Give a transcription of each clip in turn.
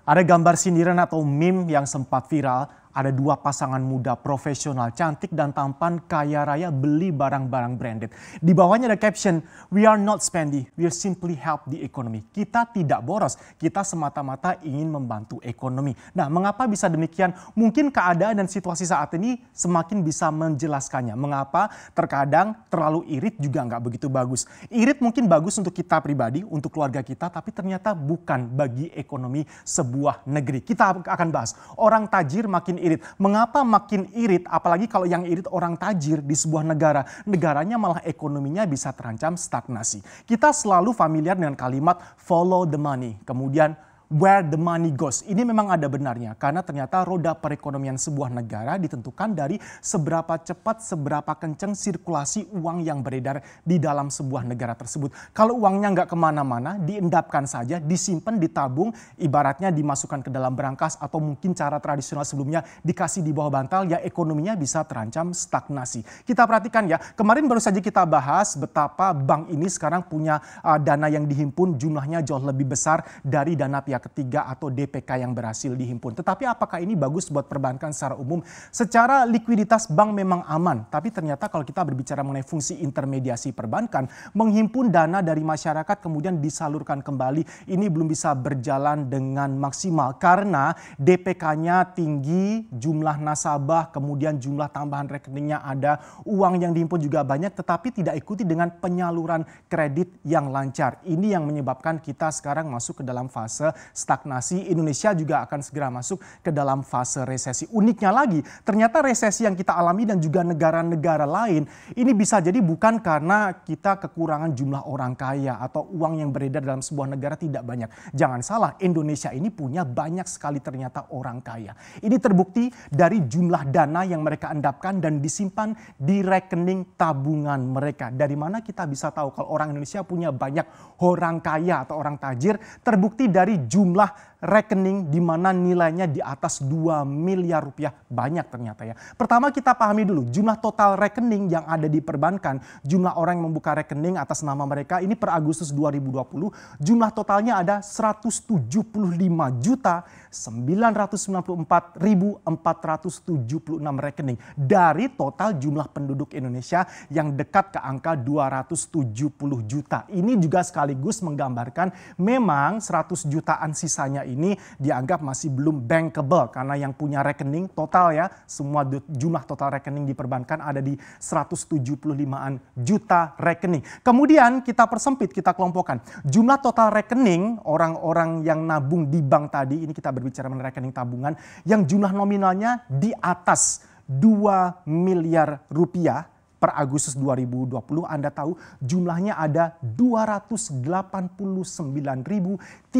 Ada gambar sindiran atau meme yang sempat viral. Ada dua pasangan muda profesional cantik dan tampan kaya raya beli barang-barang branded. Di bawahnya ada caption, "We are not spendy, we simply help the economy." Kita tidak boros, kita semata-mata ingin membantu ekonomi. Nah, mengapa bisa demikian? Mungkin keadaan dan situasi saat ini semakin bisa menjelaskannya. Mengapa terkadang terlalu irit juga nggak begitu bagus. Irit mungkin bagus untuk kita pribadi, untuk keluarga kita, tapi ternyata bukan bagi ekonomi sebuah negeri. Kita akan bahas, orang tajir makin irit. Mengapa makin irit? Apalagi kalau yang irit orang tajir di sebuah negara. Negaranya malah ekonominya bisa terancam stagnasi. Kita selalu familiar dengan kalimat follow the money. Kemudian where the money goes. Ini memang ada benarnya karena ternyata roda perekonomian sebuah negara ditentukan dari seberapa cepat, seberapa kencang sirkulasi uang yang beredar di dalam sebuah negara tersebut. Kalau uangnya nggak kemana-mana, diendapkan saja, disimpan, ditabung, ibaratnya dimasukkan ke dalam berangkas atau mungkin cara tradisional sebelumnya dikasih di bawah bantal, ya ekonominya bisa terancam stagnasi. Kita perhatikan ya, kemarin baru saja kita bahas betapa bank ini sekarang punya dana yang dihimpun jumlahnya jauh lebih besar dari dana pihak ketiga atau DPK yang berhasil dihimpun. Tetapi apakah ini bagus buat perbankan secara umum? Secara likuiditas bank memang aman, tapi ternyata kalau kita berbicara mengenai fungsi intermediasi perbankan, menghimpun dana dari masyarakat kemudian disalurkan kembali, ini belum bisa berjalan dengan maksimal karena DPK-nya tinggi, jumlah nasabah, kemudian jumlah tambahan rekeningnya ada, uang yang dihimpun juga banyak, tetapi tidak ikuti dengan penyaluran kredit yang lancar. Ini yang menyebabkan kita sekarang masuk ke dalam fase stagnasi. Indonesia juga akan segera masuk ke dalam fase resesi. Uniknya lagi, ternyata resesi yang kita alami dan juga negara-negara lain ini bisa jadi bukan karena kita kekurangan jumlah orang kaya atau uang yang beredar dalam sebuah negara tidak banyak. Jangan salah, Indonesia ini punya banyak sekali ternyata orang kaya. Ini terbukti dari jumlah dana yang mereka endapkan dan disimpan di rekening tabungan mereka. Dari mana kita bisa tahu kalau orang Indonesia punya banyak orang kaya atau orang tajir? Terbukti dari jumlah rekening di mana nilainya di atas 2 miliar rupiah. Banyak ternyata ya. Pertama kita pahami dulu jumlah total rekening yang ada di perbankan. Jumlah orang yang membuka rekening atas nama mereka ini per Agustus 2020 jumlah totalnya ada 175.994.476 rekening. Dari total jumlah penduduk Indonesia yang dekat ke angka 270 juta. Ini juga sekaligus menggambarkan memang 100 jutaan sisanya ini dianggap masih belum bankable karena yang punya rekening total ya, semua jumlah total rekening di perbankan ada di 175-an juta rekening. Kemudian kita persempit, kita kelompokkan. Jumlah total rekening orang-orang yang nabung di bank tadi, ini kita berbicara mengenai rekening tabungan yang jumlah nominalnya di atas 2 miliar rupiah. Per Agustus 2020 Anda tahu jumlahnya ada 289.038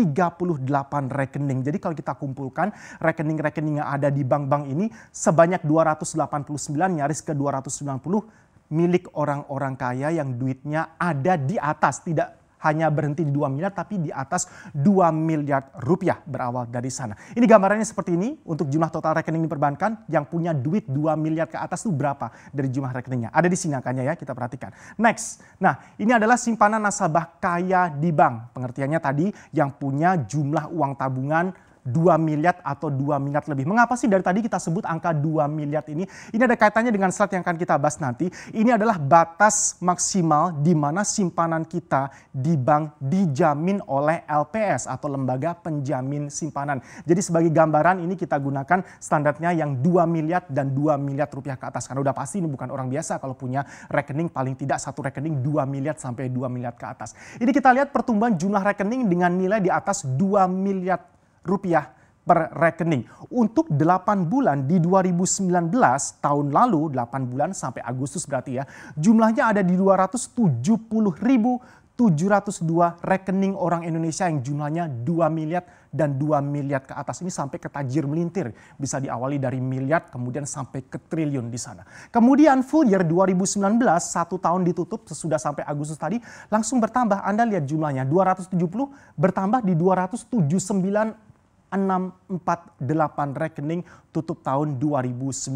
rekening. Jadi kalau kita kumpulkan rekening-rekening yang ada di bank-bank ini sebanyak 289 nyaris ke 290 milik orang-orang kaya yang duitnya ada di atas, tidak hanya berhenti di 2 miliar tapi di atas 2 miliar rupiah berawal dari sana. Ini gambarannya seperti ini untuk jumlah total rekening di perbankan yang punya duit 2 miliar ke atas itu berapa dari jumlah rekeningnya. Ada di sini angkanya ya, kita perhatikan. Next, nah ini adalah simpanan nasabah kaya di bank. Pengertiannya tadi yang punya jumlah uang tabungan 2 miliar atau 2 miliar lebih. Mengapa sih dari tadi kita sebut angka 2 miliar ini? Ini ada kaitannya dengan slide yang akan kita bahas nanti. Ini adalah batas maksimal di mana simpanan kita di bank dijamin oleh LPS atau Lembaga Penjamin Simpanan. Jadi sebagai gambaran ini kita gunakan standarnya yang 2 miliar dan 2 miliar rupiah ke atas. Karena udah pasti ini bukan orang biasa kalau punya rekening paling tidak satu rekening 2 miliar sampai 2 miliar ke atas. Ini kita lihat pertumbuhan jumlah rekening dengan nilai di atas 2 miliar rupiah per rekening. Untuk 8 bulan di 2019 tahun lalu, 8 bulan sampai Agustus berarti ya, jumlahnya ada di 270.702 rekening orang Indonesia yang jumlahnya 2 miliar dan 2 miliar ke atas. Ini sampai ke tajir melintir. Bisa diawali dari miliar kemudian sampai ke triliun di sana. Kemudian full year 2019, 1 tahun ditutup sesudah sampai Agustus tadi, langsung bertambah. Anda lihat jumlahnya 270 bertambah di 279 648 rekening tutup tahun 2019.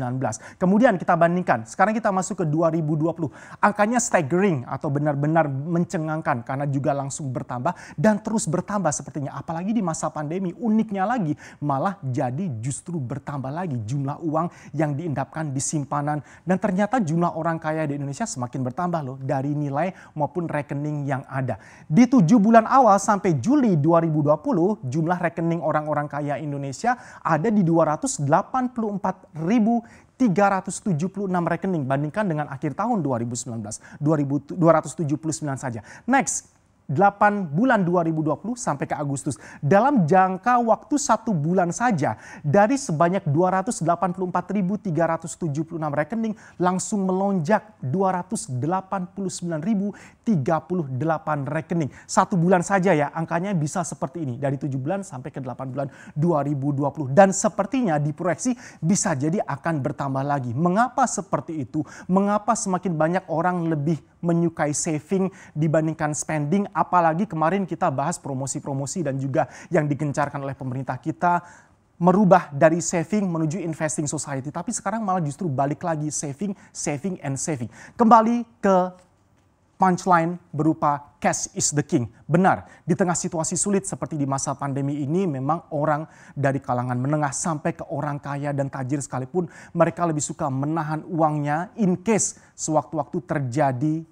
Kemudian kita bandingkan, sekarang kita masuk ke 2020. Angkanya staggering atau benar-benar mencengangkan karena juga langsung bertambah dan terus bertambah sepertinya. Apalagi di masa pandemi, uniknya lagi malah jadi justru bertambah lagi jumlah uang yang diendapkan di simpanan. Dan ternyata jumlah orang kaya di Indonesia semakin bertambah loh dari nilai maupun rekening yang ada. Di 7 bulan awal sampai Juli 2020, jumlah rekening orang-orang kaya Indonesia ada di 284.376 rekening bandingkan dengan akhir tahun 2019, 279 saja. Next, 8 bulan 2020 sampai ke Agustus. Dalam jangka waktu 1 bulan saja dari sebanyak 284.376 rekening langsung melonjak 289.038 rekening. 1 bulan saja ya angkanya bisa seperti ini dari 7 bulan sampai ke 8 bulan 2020. Dan sepertinya diproyeksi bisa jadi akan bertambah lagi. Mengapa seperti itu? Mengapa semakin banyak orang lebih menyukai saving dibandingkan spending? Apalagi kemarin kita bahas promosi-promosi dan juga yang digencarkan oleh pemerintah kita merubah dari saving menuju investing society. Tapi sekarang malah justru balik lagi saving, saving, and saving. Kembali ke punchline berupa cash is the king. Benar, di tengah situasi sulit seperti di masa pandemi ini memang orang dari kalangan menengah sampai ke orang kaya dan tajir sekalipun mereka lebih suka menahan uangnya in case sewaktu-waktu terjadi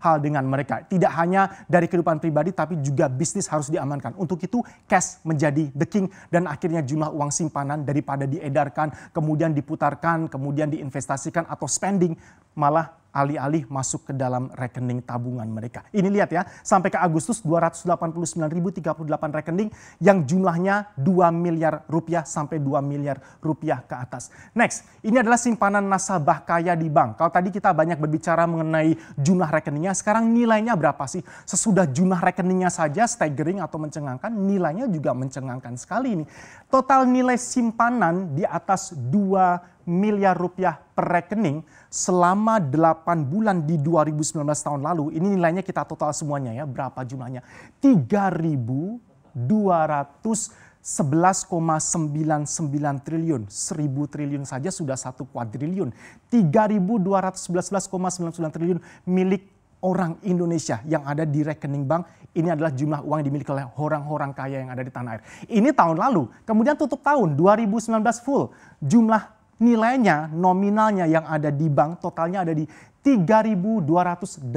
hal dengan mereka. Tidak hanya dari kehidupan pribadi tapi juga bisnis harus diamankan. Untuk itu cash menjadi the king dan akhirnya jumlah uang simpanan daripada diedarkan, kemudian diputarkan, kemudian diinvestasikan atau spending malah alih-alih masuk ke dalam rekening tabungan mereka. Ini lihat ya, sampai ke Agustus 289.038 rekening yang jumlahnya 2 miliar rupiah sampai 2 miliar rupiah ke atas. Next, ini adalah simpanan nasabah kaya di bank. Kalau tadi kita banyak berbicara mengenai jumlah rekeningnya, sekarang nilainya berapa sih? Sesudah jumlah rekeningnya saja staggering atau mencengangkan, nilainya juga mencengangkan sekali ini. Total nilai simpanan di atas 2 miliar rupiah per rekening selama 8 bulan di 2019 tahun lalu. Ini nilainya kita total semuanya ya. Berapa jumlahnya? 3.211,99 triliun. 1.000 triliun saja sudah 1 kuadriliun. 3.211,99 triliun milik orang Indonesia yang ada di rekening bank. Ini adalah jumlah uang yang dimiliki oleh orang-orang kaya yang ada di tanah air. Ini tahun lalu. Kemudian tutup tahun 2019 full. Jumlah nilainya, nominalnya yang ada di bank totalnya ada di 3.285,22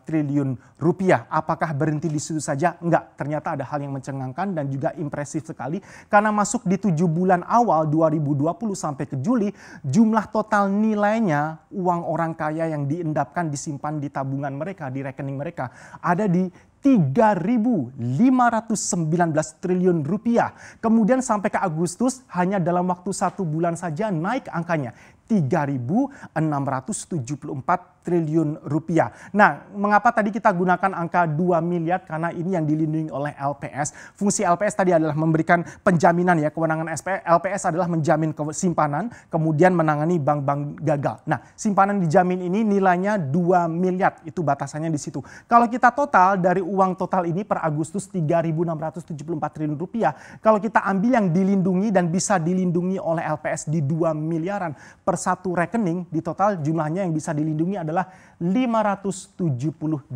triliun rupiah. Apakah berhenti di situ saja? Enggak, ternyata ada hal yang mencengangkan dan juga impresif sekali. Karena masuk di 7 bulan awal 2020 sampai ke Juli, jumlah total nilainya uang orang kaya yang diendapkan disimpan di tabungan mereka, di rekening mereka ada di 3.519 triliun rupiah. Kemudian sampai ke Agustus hanya dalam waktu 1 bulan saja naik angkanya 3.674 triliun rupiah. Nah, mengapa tadi kita gunakan angka 2 miliar? Karena ini yang dilindungi oleh LPS. Fungsi LPS tadi adalah memberikan penjaminan ya, kewenangan LPS adalah menjamin simpanan, kemudian menangani bank-bank gagal. Nah, simpanan dijamin ini nilainya 2 miliar, itu batasannya di situ. Kalau kita total dari uang total ini per Agustus 3.674 triliun rupiah, kalau kita ambil yang dilindungi dan bisa dilindungi oleh LPS di 2 miliaran per satu rekening, di total jumlahnya yang bisa dilindungi adalah 578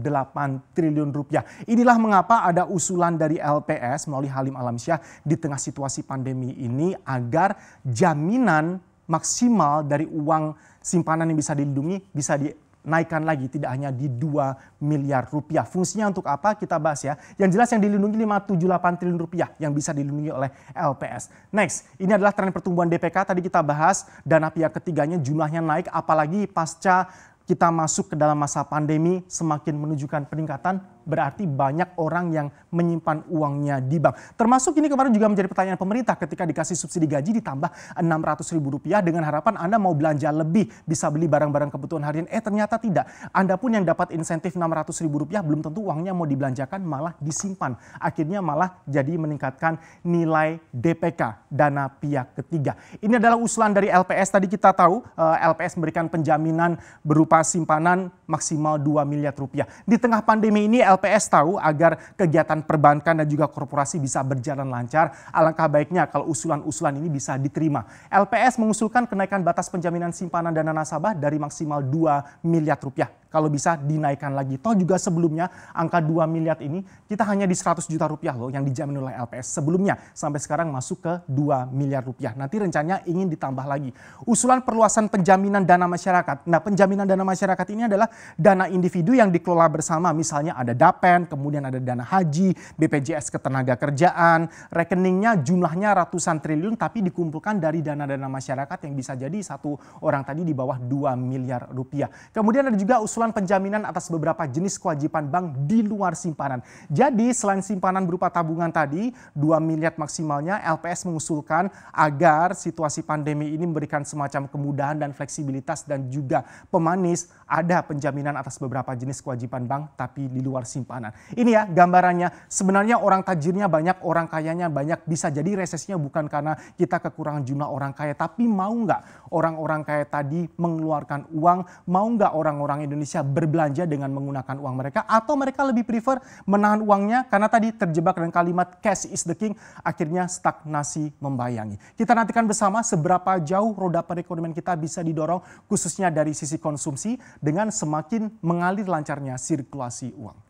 triliun rupiah. Inilah mengapa ada usulan dari LPS melalui Halim Alamsyah di tengah situasi pandemi ini agar jaminan maksimal dari uang simpanan yang bisa dilindungi bisa dinaikkan lagi, tidak hanya di 2 miliar rupiah. Fungsinya untuk apa? Kita bahas ya. Yang jelas yang dilindungi 578 triliun rupiah yang bisa dilindungi oleh LPS. Next, ini adalah tren pertumbuhan DPK. Tadi kita bahas dana pihak ketiganya jumlahnya naik, apalagi pasca kita masuk ke dalam masa pandemi semakin menunjukkan peningkatan, berarti banyak orang yang menyimpan uangnya di bank. Termasuk ini kemarin juga menjadi pertanyaan pemerintah ketika dikasih subsidi gaji ditambah Rp600.000 dengan harapan Anda mau belanja lebih, bisa beli barang-barang kebutuhan harian. Ternyata tidak. Anda pun yang dapat insentif Rp600.000 belum tentu uangnya mau dibelanjakan, malah disimpan. Akhirnya malah jadi meningkatkan nilai DPK, dana pihak ketiga. Ini adalah usulan dari LPS. Tadi kita tahu LPS memberikan penjaminan berupa simpanan maksimal 2 miliar rupiah. Di tengah pandemi ini LPS tahu agar kegiatan perbankan dan juga korporasi bisa berjalan lancar, alangkah baiknya kalau usulan-usulan ini bisa diterima. LPS mengusulkan kenaikan batas penjaminan simpanan dana nasabah dari maksimal 2 miliar rupiah. Kalau bisa dinaikkan lagi. Toh juga sebelumnya angka 2 miliar ini kita hanya di 100 juta rupiah loh yang dijamin oleh LPS. Sebelumnya sampai sekarang masuk ke 2 miliar rupiah. Nanti rencananya ingin ditambah lagi. Usulan perluasan penjaminan dana masyarakat. Nah, penjaminan dana masyarakat ini adalah dana individu yang dikelola bersama. Misalnya ada DAPEN, kemudian ada dana haji, BPJS Ketenagakerjaan, rekeningnya jumlahnya ratusan triliun tapi dikumpulkan dari dana-dana masyarakat yang bisa jadi satu orang tadi di bawah 2 miliar rupiah. Kemudian ada juga usulan penjaminan atas beberapa jenis kewajiban bank di luar simpanan. Jadi selain simpanan berupa tabungan tadi, 2 miliar maksimalnya, LPS mengusulkan agar situasi pandemi ini memberikan semacam kemudahan dan fleksibilitas dan juga pemanis, ada penjaminan atas beberapa jenis kewajiban bank tapi di luar simpanan. Ini ya gambarannya, sebenarnya orang tajirnya banyak, orang kayanya banyak, bisa jadi resesinya bukan karena kita kekurangan jumlah orang kaya, tapi mau nggak orang-orang kaya tadi mengeluarkan uang, mau nggak orang-orang Indonesia berbelanja dengan menggunakan uang mereka, atau mereka lebih prefer menahan uangnya karena tadi terjebak dengan kalimat cash is the king, akhirnya stagnasi membayangi. Kita nantikan bersama seberapa jauh roda perekonomian kita bisa didorong khususnya dari sisi konsumsi dengan semakin mengalir lancarnya sirkulasi uang.